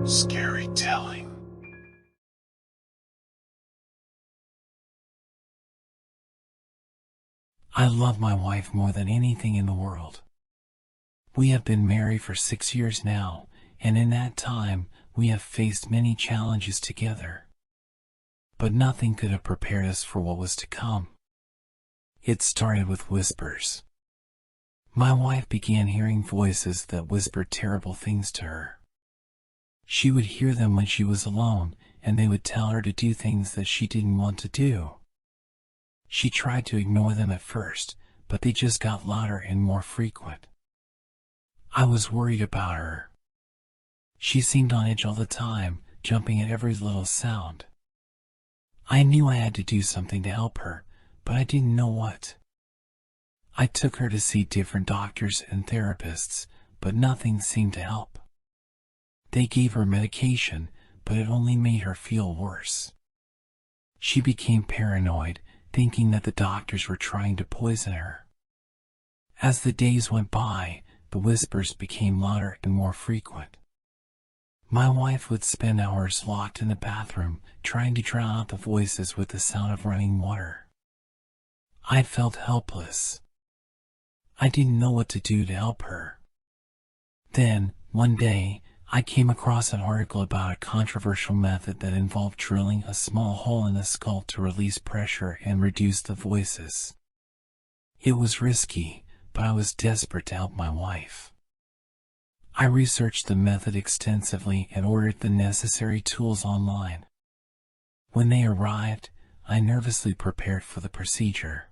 Scary telling. I love my wife more than anything in the world. We have been married for 6 years now, and in that time, we have faced many challenges together. But nothing could have prepared us for what was to come. It started with whispers. My wife began hearing voices that whispered terrible things to her. She would hear them when she was alone, and they would tell her to do things that she didn't want to do. She tried to ignore them at first, but they just got louder and more frequent. I was worried about her. She seemed on edge all the time, jumping at every little sound. I knew I had to do something to help her, but I didn't know what. I took her to see different doctors and therapists, but nothing seemed to help. They gave her medication, but it only made her feel worse. She became paranoid, thinking that the doctors were trying to poison her. As the days went by, the whispers became louder and more frequent. My wife would spend hours locked in the bathroom, trying to drown out the voices with the sound of running water. I felt helpless. I didn't know what to do to help her. Then, one day, I came across an article about a controversial method that involved drilling a small hole in the skull to release pressure and reduce the voices. It was risky, but I was desperate to help my wife. I researched the method extensively and ordered the necessary tools online. When they arrived, I nervously prepared for the procedure.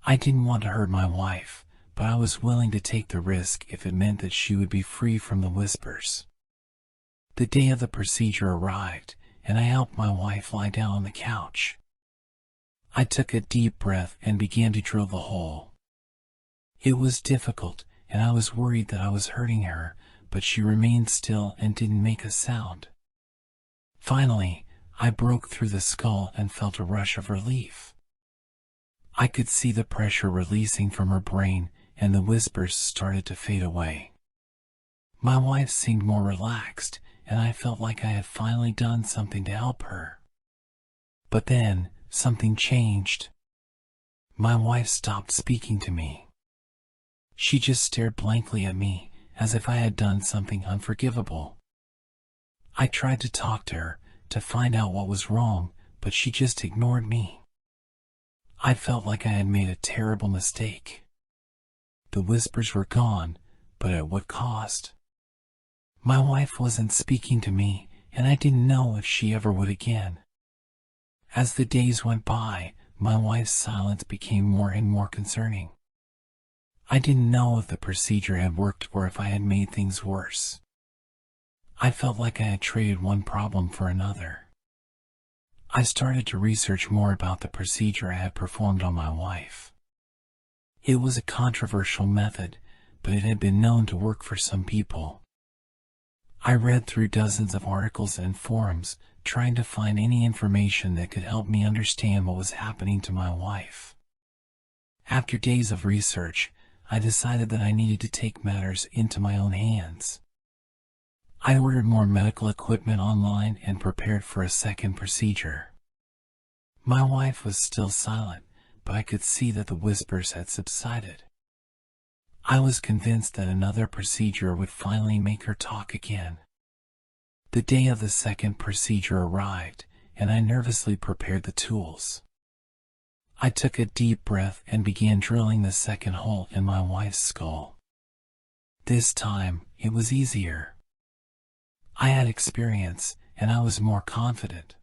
I didn't want to hurt my wife, but I was willing to take the risk if it meant that she would be free from the whispers. The day of the procedure arrived, and I helped my wife lie down on the couch. I took a deep breath and began to drill the hole. It was difficult, and I was worried that I was hurting her, but she remained still and didn't make a sound. Finally, I broke through the skull and felt a rush of relief. I could see the pressure releasing from her brain, and the whispers started to fade away. My wife seemed more relaxed, and I felt like I had finally done something to help her. But then, something changed. My wife stopped speaking to me. She just stared blankly at me, as if I had done something unforgivable. I tried to talk to her, to find out what was wrong, but she just ignored me. I felt like I had made a terrible mistake. The whispers were gone, but at what cost? My wife wasn't speaking to me, and I didn't know if she ever would again. As the days went by, my wife's silence became more and more concerning. I didn't know if the procedure had worked or if I had made things worse. I felt like I had traded one problem for another. I started to research more about the procedure I had performed on my wife. It was a controversial method, but it had been known to work for some people. I read through dozens of articles and forums, trying to find any information that could help me understand what was happening to my wife. After days of research, I decided that I needed to take matters into my own hands. I ordered more medical equipment online and prepared for a second procedure. My wife was still silent, but I could see that the whispers had subsided. I was convinced that another procedure would finally make her talk again. The day of the second procedure arrived, and I nervously prepared the tools. I took a deep breath and began drilling the second hole in my wife's skull. This time, it was easier. I had experience, and I was more confident.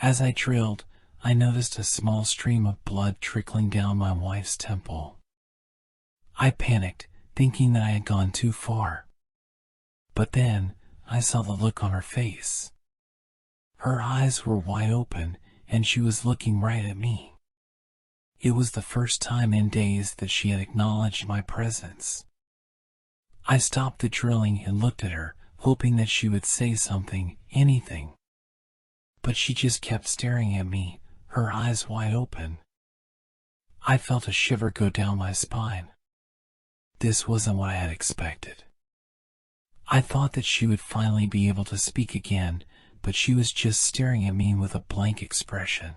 As I drilled, I noticed a small stream of blood trickling down my wife's temple. I panicked, thinking that I had gone too far. But then, I saw the look on her face. Her eyes were wide open, and she was looking right at me. It was the first time in days that she had acknowledged my presence. I stopped the drilling and looked at her, hoping that she would say something, anything. But she just kept staring at me, her eyes wide open. I felt a shiver go down my spine. This wasn't what I had expected. I thought that she would finally be able to speak again, but she was just staring at me with a blank expression.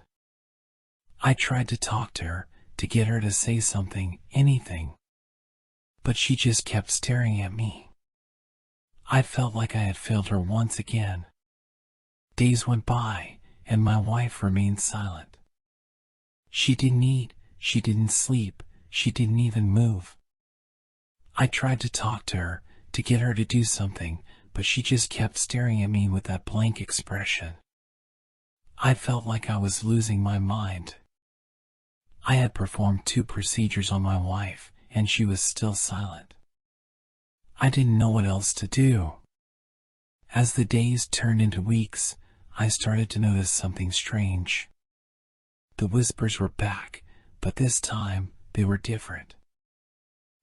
I tried to talk to her, to get her to say something, anything. But she just kept staring at me. I felt like I had failed her once again. Days went by, and my wife remained silent. She didn't eat, she didn't sleep, she didn't even move. I tried to talk to her, to get her to do something, but she just kept staring at me with that blank expression. I felt like I was losing my mind. I had performed 2 procedures on my wife, and she was still silent. I didn't know what else to do. As the days turned into weeks, I started to notice something strange. The whispers were back, but this time they were different.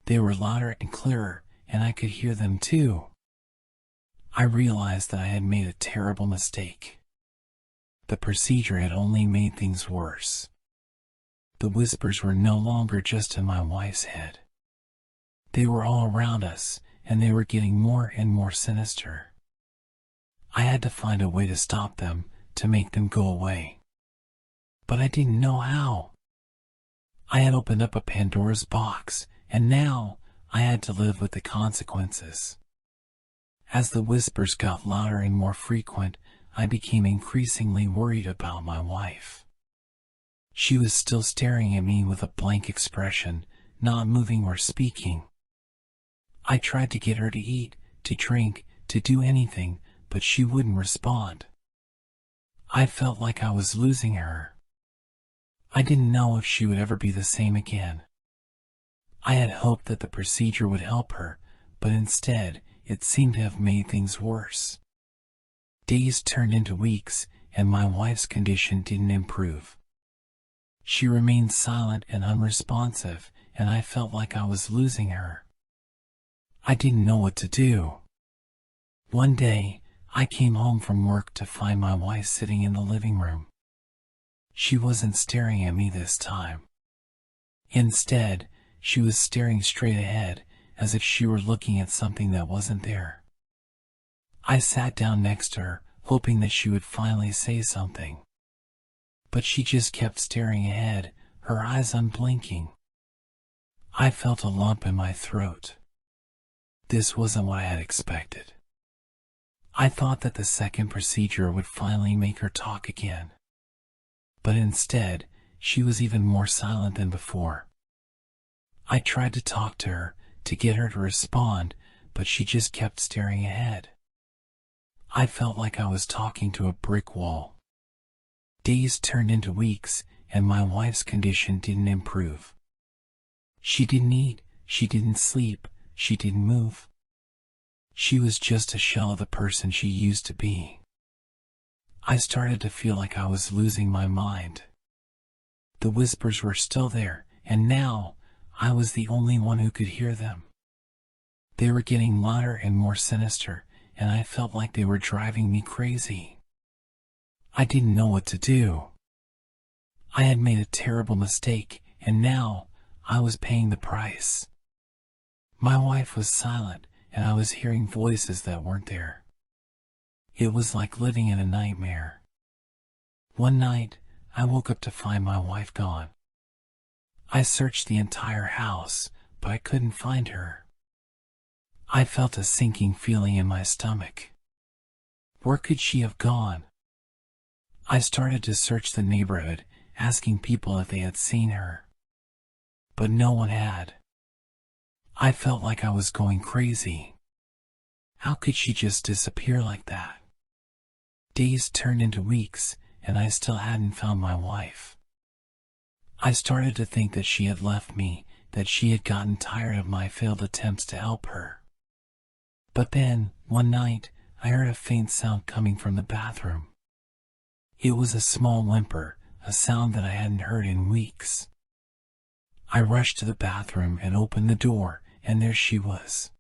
They were louder and clearer, and I could hear them too. I realized that I had made a terrible mistake. The procedure had only made things worse. The whispers were no longer just in my wife's head. They were all around us, and they were getting more and more sinister. I had to find a way to stop them, to make them go away. But I didn't know how. I had opened up a Pandora's box, and now I had to live with the consequences. As the whispers got louder and more frequent, I became increasingly worried about my wife. She was still staring at me with a blank expression, not moving or speaking. I tried to get her to eat, to drink, to do anything, but she wouldn't respond. I felt like I was losing her. I didn't know if she would ever be the same again. I had hoped that the procedure would help her, but instead, it seemed to have made things worse. Days turned into weeks, and my wife's condition didn't improve. She remained silent and unresponsive, and I felt like I was losing her. I didn't know what to do. One day, I came home from work to find my wife sitting in the living room. She wasn't staring at me this time. Instead, she was staring straight ahead, as if she were looking at something that wasn't there. I sat down next to her, hoping that she would finally say something. But she just kept staring ahead, her eyes unblinking. I felt a lump in my throat. This wasn't what I had expected. I thought that the second procedure would finally make her talk again. But instead, she was even more silent than before. I tried to talk to her, to get her to respond, but she just kept staring ahead. I felt like I was talking to a brick wall. Days turned into weeks, and my wife's condition didn't improve. She didn't eat, she didn't sleep, she didn't move. She was just a shell of the person she used to be. I started to feel like I was losing my mind. The whispers were still there, and now I was the only one who could hear them. They were getting louder and more sinister, and I felt like they were driving me crazy. I didn't know what to do. I had made a terrible mistake, and now I was paying the price. My wife was silent, and I was hearing voices that weren't there. It was like living in a nightmare. One night, I woke up to find my wife gone. I searched the entire house, but I couldn't find her. I felt a sinking feeling in my stomach. Where could she have gone? I started to search the neighborhood, asking people if they had seen her. But no one had. I felt like I was going crazy. How could she just disappear like that? Days turned into weeks, and I still hadn't found my wife. I started to think that she had left me, that she had gotten tired of my failed attempts to help her. But then, one night, I heard a faint sound coming from the bathroom. It was a small whimper, a sound that I hadn't heard in weeks. I rushed to the bathroom and opened the door, and there she was.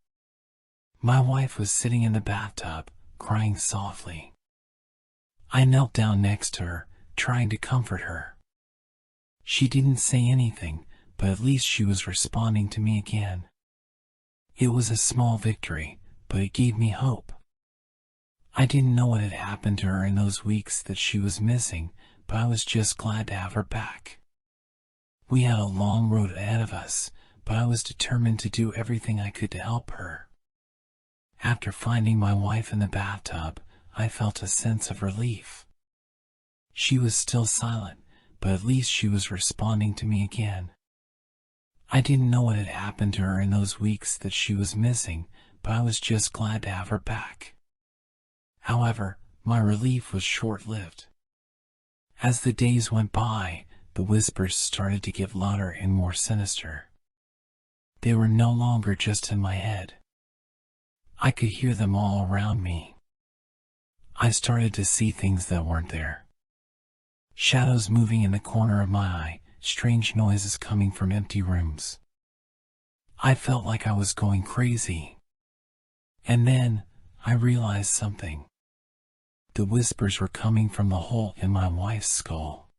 My wife was sitting in the bathtub, crying softly. I knelt down next to her, trying to comfort her. She didn't say anything, but at least she was responding to me again. It was a small victory, but it gave me hope. I didn't know what had happened to her in those weeks that she was missing, but I was just glad to have her back. We had a long road ahead of us, but I was determined to do everything I could to help her. After finding my wife in the bathtub, I felt a sense of relief. She was still silent, but at least she was responding to me again. I didn't know what had happened to her in those weeks that she was missing, but I was just glad to have her back. However, my relief was short-lived. As the days went by, the whispers started to get louder and more sinister. They were no longer just in my head. I could hear them all around me. I started to see things that weren't there. Shadows moving in the corner of my eye, strange noises coming from empty rooms. I felt like I was going crazy. And then, I realized something. The whispers were coming from the hole in my wife's skull.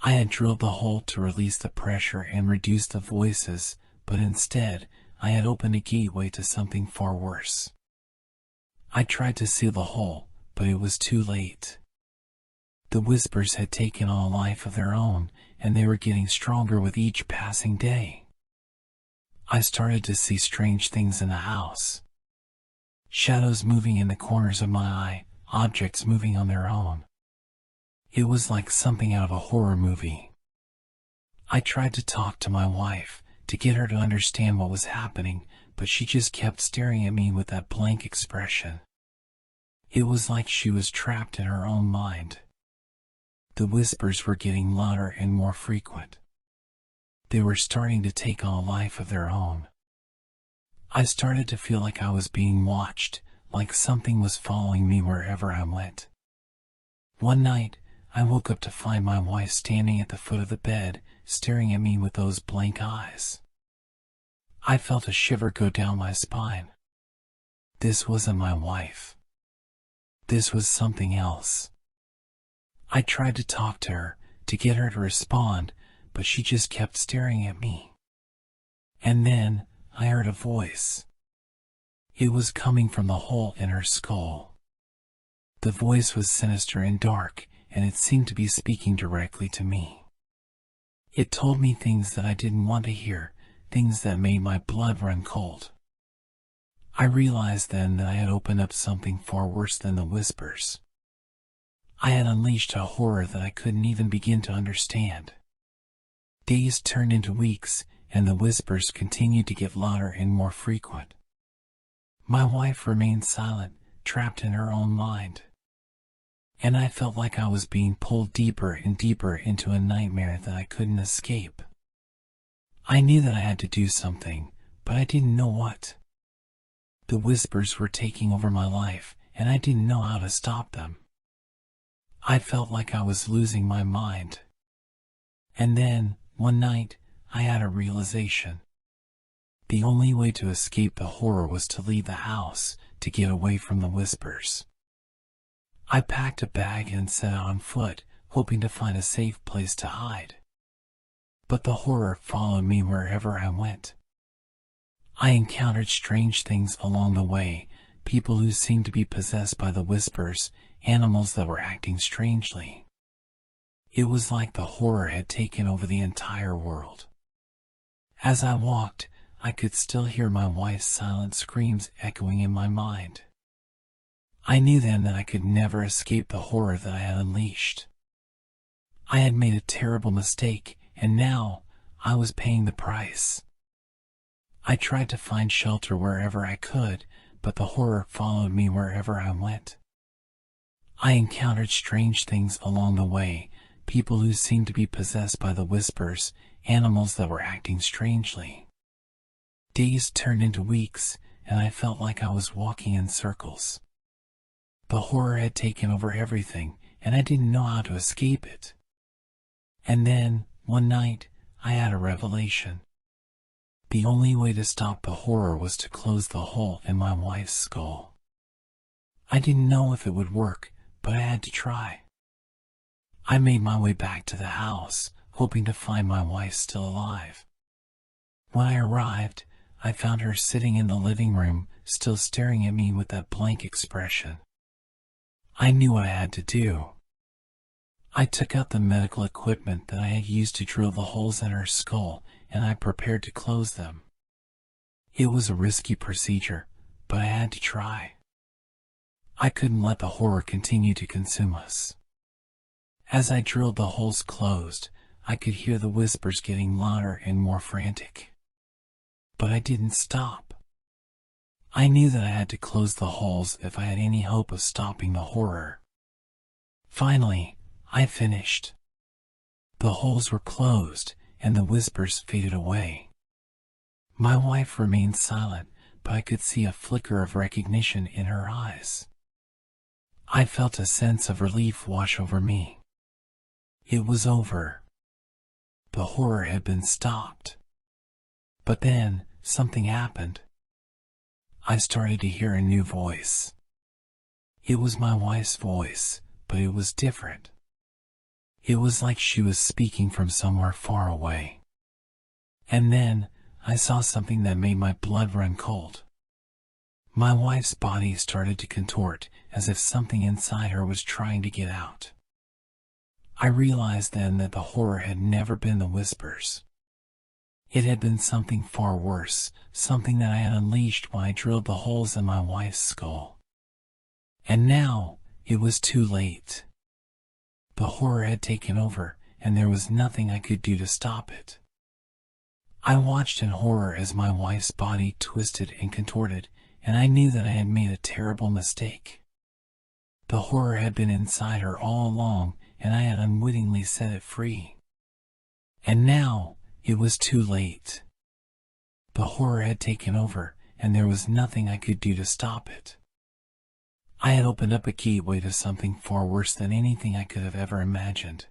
I had drilled the hole to release the pressure and reduce the voices, but instead, I had opened a gateway to something far worse. I tried to seal the hole, but it was too late. The whispers had taken on a life of their own, and they were getting stronger with each passing day. I started to see strange things in the house. Shadows moving in the corners of my eye, objects moving on their own. It was like something out of a horror movie. I tried to talk to my wife, to get her to understand what was happening, but she just kept staring at me with that blank expression. It was like she was trapped in her own mind. The whispers were getting louder and more frequent. They were starting to take on a life of their own. I started to feel like I was being watched, like something was following me wherever I went. One night, I woke up to find my wife standing at the foot of the bed, staring at me with those blank eyes. I felt a shiver go down my spine. This wasn't my wife. This was something else. I tried to talk to her, to get her to respond, but she just kept staring at me. And then, I heard a voice. It was coming from the hole in her skull. The voice was sinister and dark, and it seemed to be speaking directly to me. It told me things that I didn't want to hear, things that made my blood run cold. I realized then that I had opened up something far worse than the whispers. I had unleashed a horror that I couldn't even begin to understand. Days turned into weeks, and the whispers continued to get louder and more frequent. My wife remained silent, trapped in her own mind. And I felt like I was being pulled deeper and deeper into a nightmare that I couldn't escape. I knew that I had to do something, but I didn't know what. The whispers were taking over my life, and I didn't know how to stop them. I felt like I was losing my mind. And then, one night, I had a realization. The only way to escape the horror was to leave the house, to get away from the whispers. I packed a bag and set out on foot, hoping to find a safe place to hide. But the horror followed me wherever I went. I encountered strange things along the way, people who seemed to be possessed by the whispers, animals that were acting strangely. It was like the horror had taken over the entire world. As I walked, I could still hear my wife's silent screams echoing in my mind. I knew then that I could never escape the horror that I had unleashed. I had made a terrible mistake, and now I was paying the price. I tried to find shelter wherever I could, but the horror followed me wherever I went. I encountered strange things along the way, people who seemed to be possessed by the whispers, animals that were acting strangely. Days turned into weeks, and I felt like I was walking in circles. The horror had taken over everything, and I didn't know how to escape it. And then, one night, I had a revelation. The only way to stop the horror was to close the hole in my wife's skull. I didn't know if it would work, but I had to try. I made my way back to the house, hoping to find my wife still alive. When I arrived, I found her sitting in the living room, still staring at me with that blank expression. I knew what I had to do. I took out the medical equipment that I had used to drill the holes in her skull, and I prepared to close them. It was a risky procedure, but I had to try. I couldn't let the horror continue to consume us. As I drilled the holes closed, I could hear the whispers getting louder and more frantic. But I didn't stop. I knew that I had to close the holes if I had any hope of stopping the horror. Finally, I finished. The holes were closed, and the whispers faded away. My wife remained silent, but I could see a flicker of recognition in her eyes. I felt a sense of relief wash over me. It was over. The horror had been stopped. But then, something happened. I started to hear a new voice. It was my wife's voice, but it was different. It was like she was speaking from somewhere far away. And then, I saw something that made my blood run cold. My wife's body started to contort, as if something inside her was trying to get out. I realized then that the horror had never been the whispers. It had been something far worse, something that I had unleashed when I drilled the holes in my wife's skull. And now, it was too late. The horror had taken over, and there was nothing I could do to stop it. I watched in horror as my wife's body twisted and contorted, and I knew that I had made a terrible mistake. The horror had been inside her all along, and I had unwittingly set it free. And now, it was too late. The horror had taken over, and there was nothing I could do to stop it. I had opened up a gateway to something far worse than anything I could have ever imagined.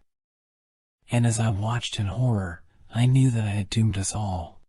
And as I watched in horror, I knew that I had doomed us all.